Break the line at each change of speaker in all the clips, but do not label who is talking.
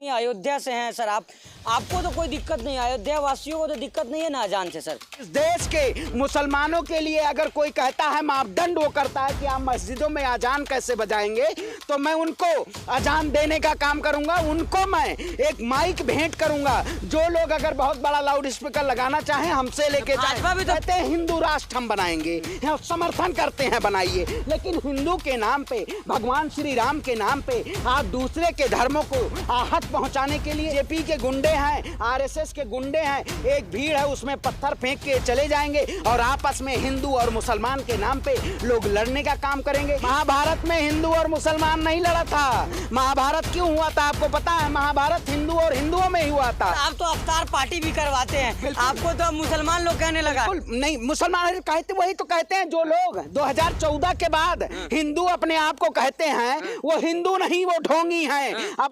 अयोध्या से हैं सर। आपको तो कोई दिक्कत नहीं, अयोध्या वासियों को तो दिक्कत नहीं है ना अजान से सर।
इस देश के मुसलमानों के लिए अगर कोई कहता है, मापदंड वो करता है कि आप मस्जिदों में अजान कैसे बजाएंगे, तो मैं उनको अजान देने का काम करूंगा। उनको मैं एक माइक भेंट करूंगा। जो लोग अगर बहुत बड़ा लाउड स्पीकर लगाना चाहें हमसे लेके जाएं। भी तो कहते हैं हिंदू राष्ट्र हम बनाएंगे, समर्थन करते हैं बनाइए, लेकिन हिंदू के नाम पे, भगवान श्री राम के नाम पे आप दूसरे के धर्मों को आहत पहुंचाने के लिए जेपी के गुंडे हैं, आरएसएस के गुंडे हैं, एक भीड़ है उसमें पत्थर फेंक के चले जाएंगे और आपस में हिंदू और मुसलमान के नाम पे लोग लड़ने का काम करेंगे। महाभारत में हिंदू और मुसलमान नहीं लड़ा था। महाभारत क्यों हुआ था आपको पता है? महाभारत हिंदू और हिंदुओं में ही हुआ था।
आप तो अफ्तार पार्टी भी करवाते हैं, आपको तो मुसलमान लोग कहने लगा।
नहीं, मुसलमान कहते वही तो कहते हैं जो लोग 2014 के बाद हिंदू अपने आप को कहते हैं, वो हिंदू नहीं, वो ढोंगी हैं।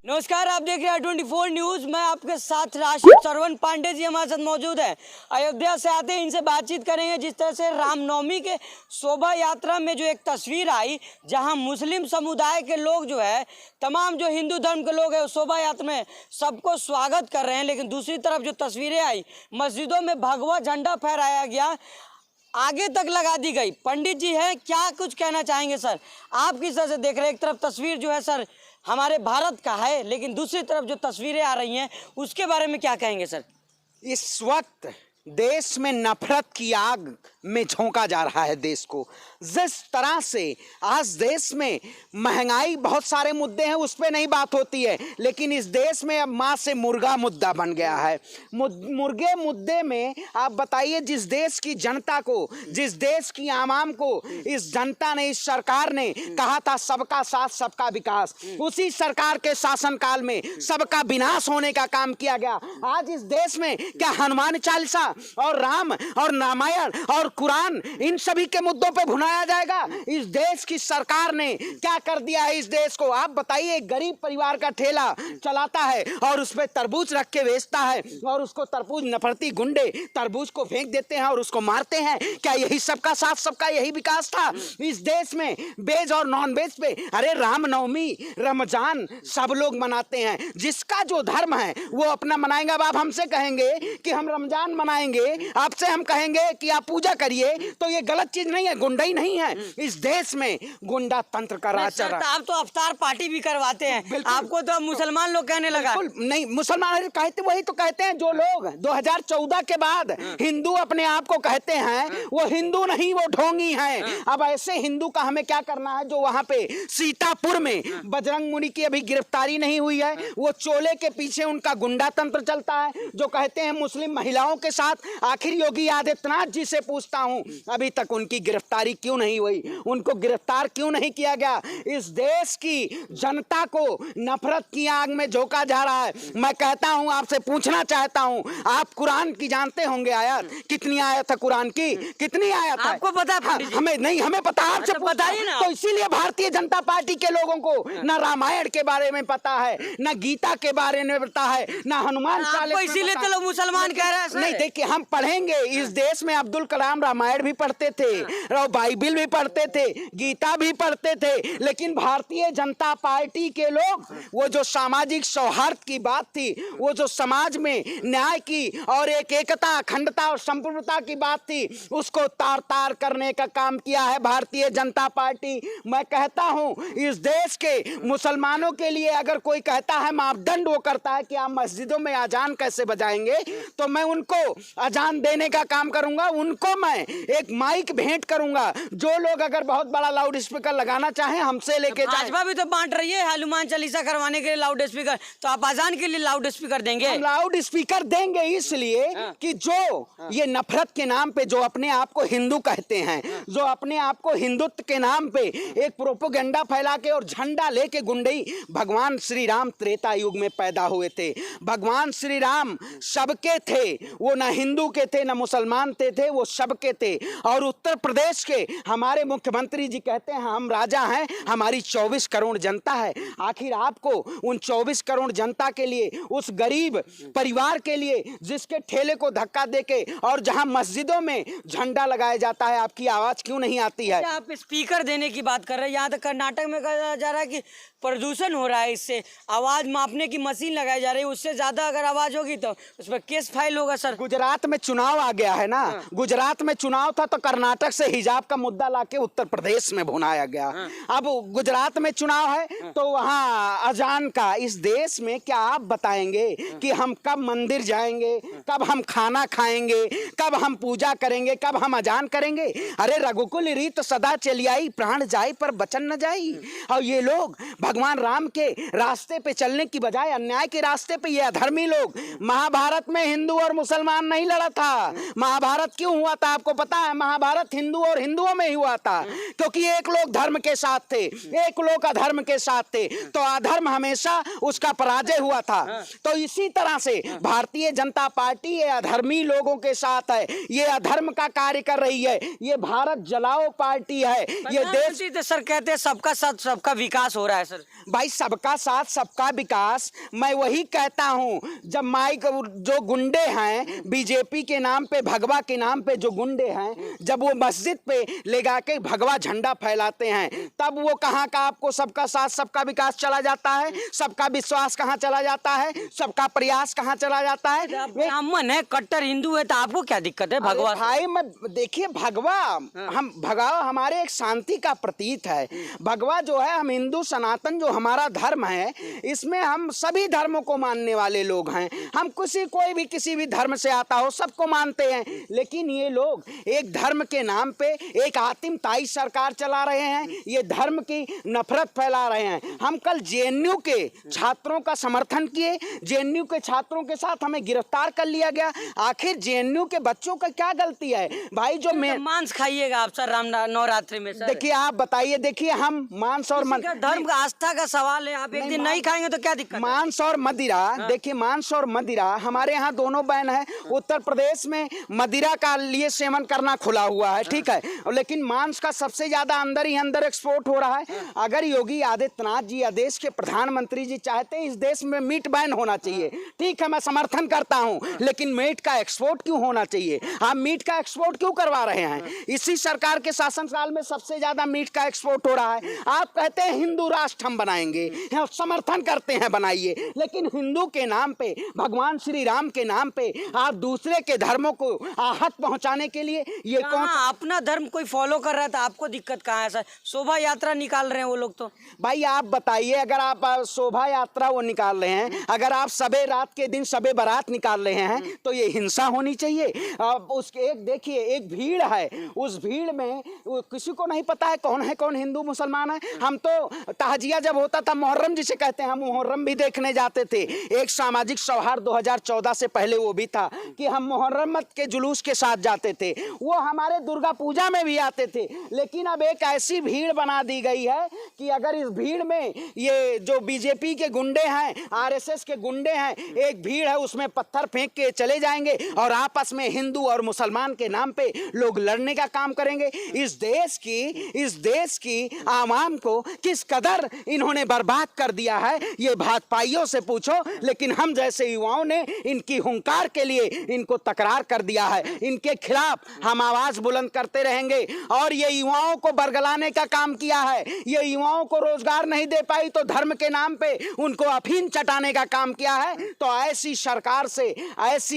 नमस्कार, आप देख रहे हैं 24 न्यूज। मैं आपके साथ राशिद सरवन पांडे जी हमारे साथ मौजूद है। अयोध्या से आते हैं, इनसे बातचीत करेंगे। जिस तरह से रामनवमी के शोभा यात्रा में जो एक तस्वीर आई, जहां मुस्लिम समुदाय के लोग जो है, तमाम जो हिंदू धर्म के लोग हैं, शोभा यात्रा में सबको स्वागत कर रहे हैं, लेकिन दूसरी तरफ जो तस्वीरें आई, मस्जिदों में भगवा झंडा फहराया गया, आगे तक लगा दी गई। पंडित जी हैं, क्या कुछ कहना चाहेंगे सर? आप किस तरह से देख रहे हैं? एक तरफ तस्वीर जो है सर हमारे भारत का है, लेकिन दूसरी तरफ जो तस्वीरें आ रही हैं उसके बारे में क्या कहेंगे सर?
इस वक्त देश में नफरत की आग में झोंका जा रहा है देश को। जिस तरह से आज देश में महंगाई, बहुत सारे मुद्दे हैं, उस पर नहीं बात होती है, लेकिन इस देश में अब माँ से मुर्गा मुद्दा बन गया है। मुर्गे मुद्दे में आप बताइए, जिस देश की जनता को, जिस देश की आवाम को इस जनता ने, इस सरकार ने कहा था सबका साथ सबका विकास, उसी सरकार के शासनकाल में सबका विनाश होने का काम किया गया। आज इस देश में क्या हनुमान चालीसा और राम और रामायण और कुरान, इन सभी के मुद्दों पे भुनाया जाएगा? इस देश की सरकार ने क्या कर दिया है इस देश को? आप बताइए, गरीब परिवार का ठेला चलाता है और उस पे तरबूज रख के बेचता है, और उसको तरबूज नफरती गुंडे तरबूज को फेंक देते हैं और उसको मारते हैं। क्या यही सबका साथ सबका यही विकास था इस देश में? वेज और नॉन वेज पे, अरे रामनवमी, रमजान सब लोग मनाते हैं, जिसका जो धर्म है वो अपना मनाएंगे। अब आप हमसे कहेंगे कि हम रमजान मनाएंगे, आपसे हम कहेंगे कि आप पूजा करिए, तो ये गलत चीज नहीं है, गुंडा ही नहीं है। इस देश में गुंडा तंत्र का राज चल रहा है।
आप तो अफ्तार पार्टी भी करवाते हैं, आपको तो मुसलमान लोग कहने लगा।
नहीं, मुसलमान कहते वही तो कहते हैं जो लोग 2014 के बाद हिंदू अपने आप को कहते हैं, वो हिंदू नहीं, वो ढोंगी हैं। अब ऐसे हिंदू का हमें क्या करना है? जो वहां पे सीतापुर में बजरंग मुनि की अभी गिरफ्तारी नहीं हुई है, वो चोले के पीछे उनका गुंडा तंत्र चलता है, जो कहते हैं मुस्लिम महिलाओं के साथ। आखिर योगी आदित्यनाथ जी से पूछता हूं, अभी तक उनकी गिरफ्तारी क्यों नहीं हुई? उनको गिरफ्तार क्यों नहीं किया गया? इस देश की जनता को नफरत की आग में झोंका जा रहा है। मैं कहता हूं, आपसे पूछना चाहता हूं, आप कुरान की जानते होंगे आयत? कितनी आयत है कुरान की? कितनी आयत है
आपको पता है?
हमें नहीं, हमें पता, आपसे
बताइए ना।
तो इसीलिए भारतीय जनता पार्टी के लोगों को ना रामायण के बारे में पता है, ना गीता के बारे में पता है, ना हनुमान चालीसा।
इसीलिए तो लोग मुसलमान कह रहे हैं।
नहीं, देखिए, हम पढ़ेंगे। इस देश में अब्दुल कलाम रामायण भी पढ़ते थे, बाइबिल भी पढ़ते थे, गीता भी पढ़ते थे, लेकिन भारतीय जनता पार्टी के लोग, वो जो सामाजिक सौहार्द की बात थी, वो जो समाज में न्याय की और एक एकता, अखंडता और संप्रभुता की बात थी, उसको तार तार करने का काम किया है भारतीय जनता पार्टी। मैं कहता हूं, इस देश के मुसलमानों के लिए अगर कोई कहता है, मापदंड वो करता है कि आप मस्जिदों में अजान कैसे बजाएंगे, तो मैं उनको अजान देने का काम करूंगा। उनको मैं एक माइक भेंट करूंगा। जो लोग अगर बहुत बड़ा लाउड स्पीकर लगाना चाहें हमसे लेके जाएं।
भाजपा भी तो बांट रही है हनुमान चालीसा करवाने के लिए लाउड स्पीकर, तो आप अजान के लिए लाउड स्पीकर देंगे?
लाउड स्पीकर देंगे इसलिए कि जो ये नफरत के नाम पे जो अपने आप को हिंदू कहते हैं, जो अपने आप को हिंदुत्व के नाम पे एक प्रोपोगेंडा फैला के और झंडा लेके गुंडई, भगवान श्री राम त्रेता युग में पैदा हुए थे। भगवान श्री राम सबके थे, वो ना हिंदू के थे न मुसलमान थे, वो सबके थे। और उत्तर प्रदेश के हमारे मुख्यमंत्री जी कहते हैं हम राजा हैं, हमारी 24 करोड़ जनता है। आखिर आपको उन 24 करोड़ जनता के लिए, उस गरीब परिवार के लिए जिसके ठेले को धक्का देके और जहां मस्जिदों में झंडा लगाया जाता है, आपकी आवाज क्यों नहीं आती है?
आप स्पीकर देने की बात कर रहे हैं, यहाँ तक कर्नाटक में कहा जा रहा है कि प्रदूषण हो रहा है, इससे आवाज मापने की मशीन लगाई जा रही है, उससे ज्यादा अगर आवाज होगी तो उस पर केस फाइल होगा सर।
गुजरात में चुनाव आ गया है ना, गुजरात में चुनाव था तो कर्नाटक से हिजाब का मुद्दा लाके उत्तर प्रदेश में भुनाया गया। अब गुजरात में चुनाव है तो वहाँ अजान का, इस देश में क्या आप बताएंगे कि हम कब मंदिर जाएंगे, कब हम खाना खाएंगे, कब हम पूजा करेंगे, कब हम अजान करेंगे? अरे रघुकुल रीत सदा चली आई, प्राण जाए पर बचन न जाई। और ये लोग भगवान राम के रास्ते पे चलने की बजाय अन्याय के रास्ते पे, ये अधर्मी लोग। महाभारत में हिंदू और मुसलमान नहीं लड़ा था। महाभारत क्यों हुआ था आपको पता है? महाभारत हिंदू और हिंदुओं में ही हुआ था, क्योंकि एक लोग धर्म के साथ थे, एक लोग अधर्म के साथ थे, तो अधर्म हमेशा उसका पराजय हुआ था। तो इसी तरह से भारतीय जनता पार्टी ये अधर्मी लोगों के साथ है, ये अधर्म का कार्य कर रही है, ये भारत जलाओ पार्टी है। ये देश
तो सर कहते हैं सबका साथ सबका विकास हो रहा है सर।
भाई सबका साथ सबका विकास, मैं वही कहता हूं। जब माइक जो गुंडे हैं बीजेपी के नाम पे, भगवा के नाम पे जो गुंडे हैं, जब वो मस्जिद पे ले जाके भगवा झंडा फैलाते हैं, तब वो कहाँ का आपको सबका साथ सबका विकास चला जाता है? सबका विश्वास कहाँ चला जाता है? सबका प्रयास कहाँ चला जाता है?
ब्राह्मण है, कट्टर हिंदू है, तो आपको क्या दिक्कत है भगवा से?
भाई मैं देखिए भगवा, हम भगवा हमारे एक शांति का प्रतीक है। भगवा जो है, हम हिंदू सनातन जो हमारा धर्म है, इसमें हम सभी धर्मों को मानने वाले लोग हैं। हम कोई भी किसी भी धर्म से आता हो सबको मानते हैं। लेकिन ये लोग एक धर्म के नाम पे एक आतिमताई सरकार चला रहे हैं, ये धर्म की नफरत फैला रहे हैं। हम कल जेएनयू के छात्रों का समर्थन किए, जेएनयू के छात्रों के साथ हमें गिरफ्तार कर लिया गया। आखिर जेएनयू के बच्चों का क्या गलती है भाई? जो
मांस खाइएगा आप सर राम नवरात्रि में सर?
देखिए आप बताइए, देखिए हम मांस और
धर्म का आस्था का सवाल है, आप एक दिन नहीं खाएंगे तो क्या दिक्कत?
मांस और मदिरा, देखिए मांस और मदिरा हमारे यहाँ दोनों बैन है। उत्तर प्रदेश में मदिरा का लिए सेवन करना खुला हुआ है, ठीक है, लेकिन मांस का सबसे ज्यादा अंदर ही अंदर एक्सपोर्ट हो रहा है। अगर योगी आदित्यनाथ जी या देश के प्रधानमंत्री जी चाहते हैं इस देश में मीट बैन होना चाहिए, ठीक है, मैं समर्थन करता हूँ, लेकिन मीट का एक्सपोर्ट क्यों होना चाहिए? आप मीट का एक्सपोर्ट क्यों करवा रहे हैं? इसी सरकार के शासनकाल में सबसे ज्यादा मीट का एक्सपोर्ट हो रहा है। आप कहते हैं हिंदू राष्ट्र हम बनाएंगे, समर्थन करते हैं, बनाइए, लेकिन हिंदू के नाम पे, भगवान श्री राम के नाम पे आप दूसरे के धर्मों को आहत पहुंचाने के लिए ये कौन?
अपना धर्म कोई फॉलो कर रहा था, आपको दिक्कत कहाँ है सर? शोभा यात्रा निकाल रहे हैं वो लोग तो।
भाई आप बताइए, अगर आप शोभा यात्रा वो निकाल रहे हैं, अगर आप सबे रात के दिन सबे बारात निकाल रहे हैं, तो ये हिंसा होनी चाहिए। उसके एक देखिए एक भीड़ है, उस भीड़ में किसी को नहीं पता है कौन हिंदू मुसलमान है। हम तो ताजिया जब होता था, मुहर्रम जिसे कहते हैं, हम मुहर्रम भी देखने जाते थे। एक सामाजिक सौहार्द 2014 से पहले वो भी था कि हम मुहर्रम के जुलूस के साथ जाते थे, वो हमारे दुर्गा पूजा में भी आते थे। लेकिन अब एक ऐसी भीड़ बना दी गई है कि अगर इस भीड़ में ये जो बीजेपी के गुंडे हैं, आरएसएस के गुंडे हैं, एक भीड़ है उसमें पत्थर फेंक के चले जाएंगे और आपस में हिंदू और मुसलमान के नाम पे लोग लड़ने का काम करेंगे। इस देश की आवाम को किस कदर इन्होंने बर्बाद कर दिया है ये भाजपाइयों से पूछो। लेकिन हम जैसे युवाओं ने इनकी हुंकार के लिए इनको तकरार कर दिया है, इनके खिलाफ हम आवाज बुलंद करते रहेंगे। और ये युवाओं को बरगलाने का काम किया है, ये युवाओं को रोजगार नहीं दे पाई तो धर्म के नाम पे उनको अफीम चटाने का काम किया है। तो ऐसी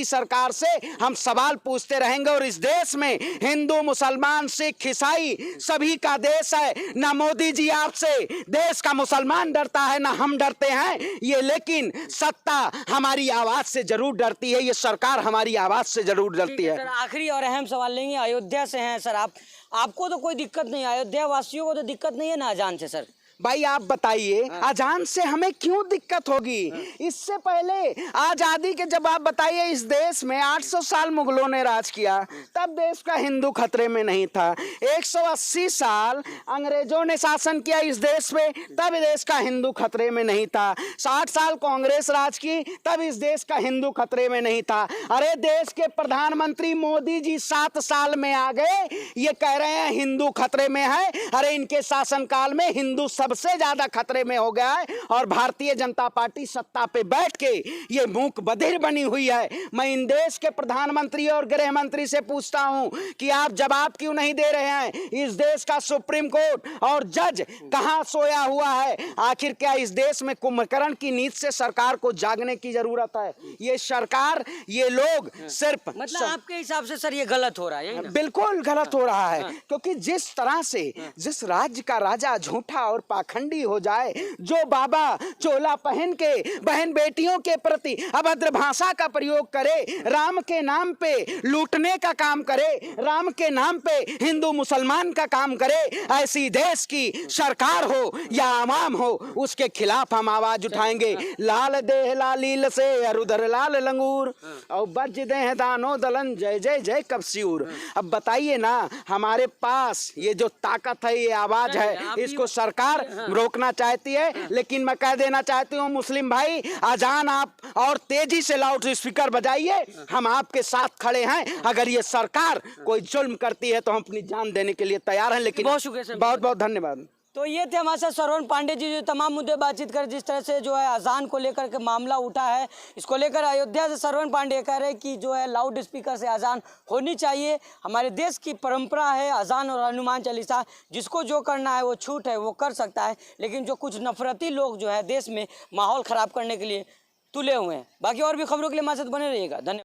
सरकार से हम सवाल पूछते रहेंगे। और इस देश में हिंदू मुसलमान सिख ईसाई सभी का देश है। ना मोदी जी आपसे देश का मुसलमान डरता है, ना हम डरते हैं ये, लेकिन सत्ता हमारी आवाज से जरूर डरती है, ये सरकार हमारी आवाज से जरूर डरती है।
सर आखिरी और अहम सवाल लेंगे, अयोध्या से हैं सर, आपको तो कोई दिक्कत नहीं, अयोध्या वासियों को तो दिक्कत नहीं है ना अजान से सर?
भाई आप बताइए अजान से हमें क्यों दिक्कत होगी? इससे पहले आजादी के जब आप बताइए इस देश में 800 साल मुगलों ने राज किया, तब देश का हिंदू खतरे में नहीं था। 180 साल अंग्रेजों ने शासन किया इस देश पे, तब देश का हिंदू खतरे में नहीं था। 60 साल कांग्रेस राज की, तब इस देश का हिंदू खतरे में नहीं था। अरे देश के प्रधानमंत्री मोदी जी 7 साल में आ गए, ये कह रहे हैं हिंदू खतरे में है। अरे इनके शासनकाल में हिंदू सबसे ज्यादा खतरे में हो गया है और भारतीय जनता पार्टी सत्ता पे बैठ के ये मूक बधिर बनी हुई है। मैं इन देश के प्रधानमंत्री और गृह मंत्री से पूछता हूं कि आप जवाब क्यों नहीं दे रहे हैं? इस देश का सुप्रीम कोर्ट और जज कहां सोया हुआ है? आखिर क्या इस देश में कुंभकर्ण की नींद से सरकार को जागने की जरूरत है? ये सरकार, ये लोग सिर्फ
मतलब आपके हिसाब से सर ये गलत हो रहा है, यही ना?
बिल्कुल गलत हो रहा है, क्योंकि जिस तरह से जिस राज्य का राजा झूठा और पाखंडी हो जाए, जो बाबा चोला पहन के बहन बेटियों के प्रति अभद्र भाषा का प्रयोग करे, राम के नाम पे लूटने का काम करे, राम के नाम पे हिंदू मुसलमान का काम करे, ऐसी देश की सरकार हो या आवाम हो, उसके खिलाफ हम आवाज उठाएंगे। लाल देह लालील से अरुधर लाल लंगूर और बज दे दानो दलन जय जय जय कबस्यूर। अब बताइए ना, हमारे पास ये जो ताकत है, ये आवाज है, इसको सरकार रोकना चाहती है। लेकिन मैं कह देना चाहती हूँ मुस्लिम भाई, अजान आप और तेजी से लाउड स्पीकर बजाइए, हम आपके साथ खड़े हैं। अगर ये सरकार कोई जुल्म करती है तो हम अपनी जान देने के लिए तैयार हैं। लेकिन
बहुत शुक्रिया सर,
बहुत बहुत धन्यवाद।
तो ये थे हमारे साथ श्रवण पांडे जी, जो तमाम मुद्दे बातचीत कर, जिस तरह से जो है अजान को लेकर के मामला उठा है, इसको लेकर अयोध्या से श्रवण पांडे कह रहे हैं कि जो है लाउड स्पीकर से अजान होनी चाहिए। हमारे देश की परंपरा है अजान और हनुमान चालीसा, जिसको जो करना है वो छूट है, वो कर सकता है। लेकिन जो कुछ नफरती लोग जो है देश में माहौल ख़राब करने के लिए तुले हुए हैं। बाकी और भी खबरों के लिए हमारे साथ बने रहिएगा। धन्यवाद।